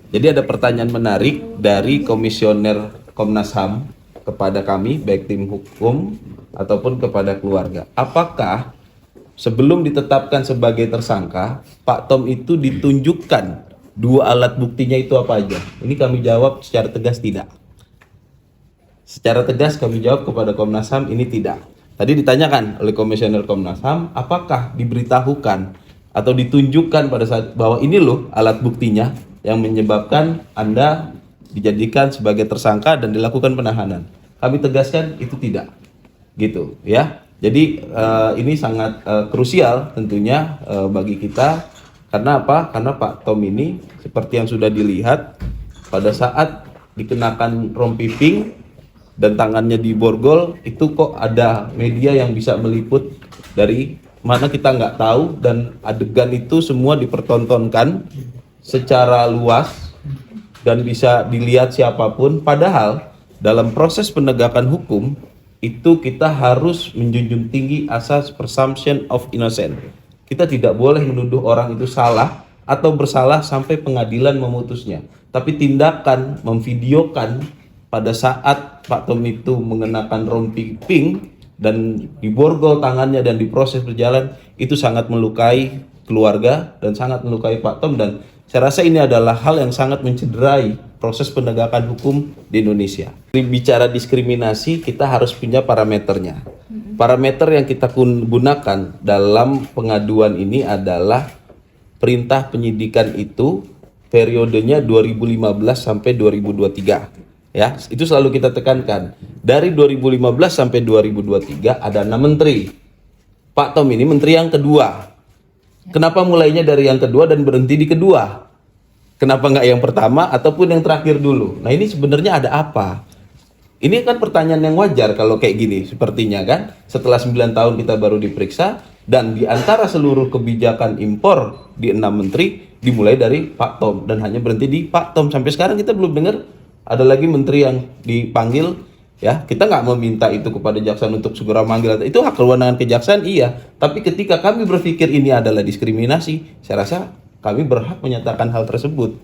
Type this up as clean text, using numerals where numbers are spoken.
Jadi ada pertanyaan menarik dari Komisioner Komnas HAM kepada kami, baik tim hukum ataupun kepada keluarga. Apakah sebelum ditetapkan sebagai tersangka, Pak Tom itu ditunjukkan dua alat buktinya itu apa aja? Ini kami jawab secara tegas tidak. Secara tegas kami jawab kepada Komnas HAM ini tidak. Tadi ditanyakan oleh Komisioner Komnas HAM, apakah diberitahukan atau ditunjukkan pada saat bahwa ini loh alat buktinya yang menyebabkan Anda dijadikan sebagai tersangka dan dilakukan penahanan. Kami tegaskan itu tidak, gitu ya. Jadi ini sangat krusial tentunya bagi kita. Karena apa? Karena Pak Tom ini seperti yang sudah dilihat pada saat dikenakan rompi pink dan tangannya diborgol, itu kok ada media yang bisa meliput dari mana kita nggak tahu, dan adegan itu semua dipertontonkan secara luas dan bisa dilihat siapapun. Padahal dalam proses penegakan hukum itu kita harus menjunjung tinggi asas presumption of innocence. Kita tidak boleh menuduh orang itu salah atau bersalah sampai pengadilan memutusnya. Tapi tindakan memvideokan pada saat Pak Tom itu mengenakan rompi pink dan diborgol tangannya dan diproses berjalan, itu sangat melukai keluarga dan sangat melukai Pak Tom, dan saya rasa ini adalah hal yang sangat mencederai proses penegakan hukum di Indonesia. Bicara diskriminasi, kita harus punya parameternya. Parameter yang kita gunakan dalam pengaduan ini adalah perintah penyidikan itu periodenya 2015 sampai 2023. Ya, itu selalu kita tekankan. Dari 2015 sampai 2023 ada 6 menteri. Pak Tom ini menteri yang kedua. Kenapa mulainya dari yang kedua dan berhenti di kedua? Kenapa nggak yang pertama ataupun yang terakhir dulu? Nah, ini sebenarnya ada apa? Ini kan pertanyaan yang wajar kalau kayak gini sepertinya kan. Setelah 9 tahun kita baru diperiksa, dan di antara seluruh kebijakan impor di 6 menteri dimulai dari Pak Tom dan hanya berhenti di Pak Tom. Sampai sekarang kita belum dengar ada lagi menteri yang dipanggil. Ya, kita nggak meminta itu kepada jaksa untuk segera manggil, itu hak kewenangan kejaksaan, iya. Tapi ketika kami berpikir ini adalah diskriminasi, saya rasa kami berhak menyatakan hal tersebut.